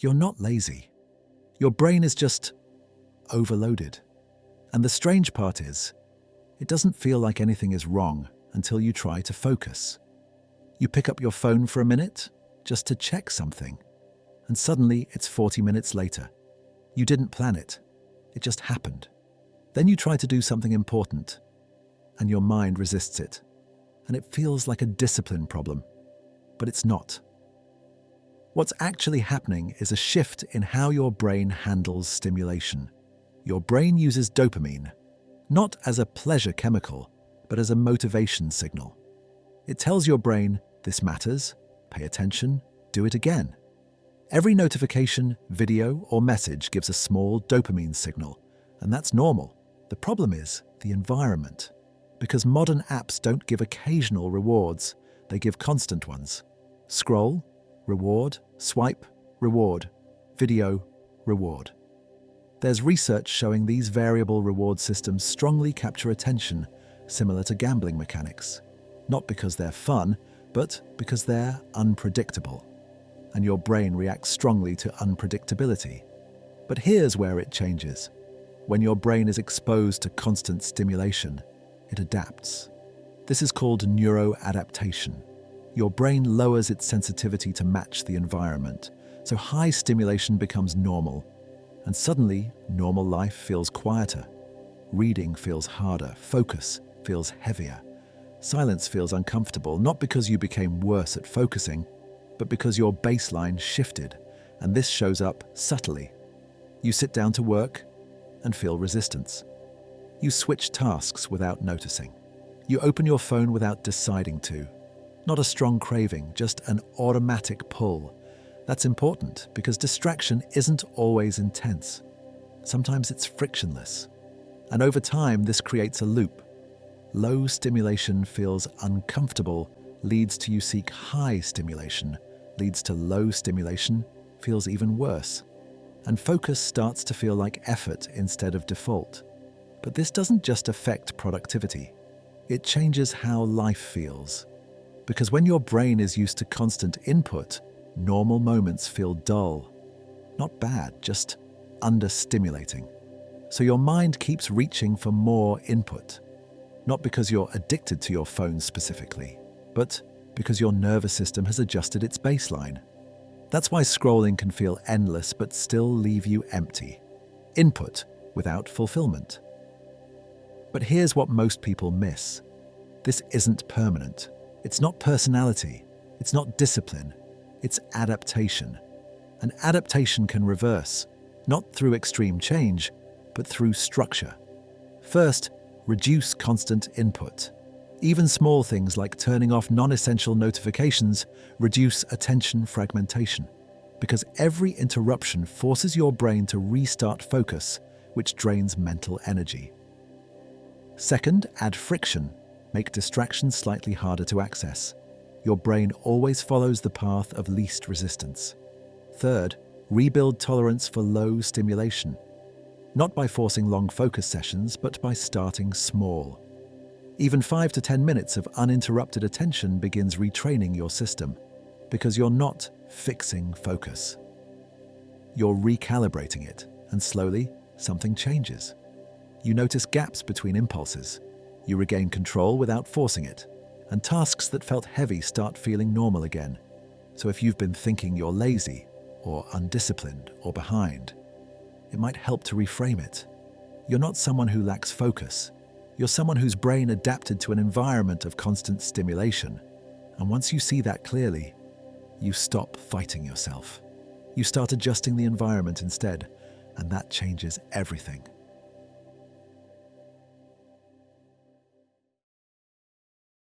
You're not lazy. Your brain is just overloaded. And the strange part is, it doesn't feel like anything is wrong until you try to focus. You pick up your phone for a minute just to check something, and suddenly it's 40 minutes later. You didn't plan it. It just happened. Then you try to do something important, and your mind resists it. And it feels like a discipline problem, but it's not. What's actually happening is a shift in how your brain handles stimulation. Your brain uses dopamine, not as a pleasure chemical, but as a motivation signal. It tells your brain, this matters, pay attention, do it again. Every notification, video, or message gives a small dopamine signal, and that's normal. The problem is the environment. Because modern apps don't give occasional rewards, they give constant ones. Scroll, reward, swipe, reward, video, reward. There's research showing these variable reward systems strongly capture attention, similar to gambling mechanics. Not because they're fun, but because they're unpredictable. And your brain reacts strongly to unpredictability. But here's where it changes. When your brain is exposed to constant stimulation, it adapts. This is called neuroadaptation. Your brain lowers its sensitivity to match the environment, so high stimulation becomes normal. And suddenly, normal life feels quieter. Reading feels harder, focus feels heavier. Silence feels uncomfortable, not because you became worse at focusing, but because your baseline shifted, and this shows up subtly. You sit down to work and feel resistance. You switch tasks without noticing. You open your phone without deciding to. Not a strong craving, just an automatic pull. That's important because distraction isn't always intense. Sometimes it's frictionless. And over time, this creates a loop. Low stimulation feels uncomfortable, leads to you seek high stimulation, leads to low stimulation, feels even worse. And focus starts to feel like effort instead of default. But this doesn't just affect productivity. It changes how life feels. Because when your brain is used to constant input, normal moments feel dull. Not bad, just understimulating. So your mind keeps reaching for more input. Not because you're addicted to your phone specifically, but because your nervous system has adjusted its baseline. That's why scrolling can feel endless but still leave you empty. Input without fulfillment. But here's what most people miss. This isn't permanent. It's not personality. It's not discipline. It's adaptation. And adaptation can reverse, not through extreme change, but through structure. First, reduce constant input. Even small things like turning off non-essential notifications reduce attention fragmentation, because every interruption forces your brain to restart focus, which drains mental energy. Second, add friction. Make distractions slightly harder to access. Your brain always follows the path of least resistance. Third, rebuild tolerance for low stimulation. Not by forcing long focus sessions, but by starting small. Even 5 to 10 minutes of uninterrupted attention begins retraining your system, because you're not fixing focus. You're recalibrating it, and slowly, something changes. You notice gaps between impulses. You regain control without forcing it, and tasks that felt heavy start feeling normal again. So if you've been thinking you're lazy, or undisciplined, or behind, it might help to reframe it. You're not someone who lacks focus. You're someone whose brain adapted to an environment of constant stimulation. And once you see that clearly, you stop fighting yourself. You start adjusting the environment instead, and that changes everything.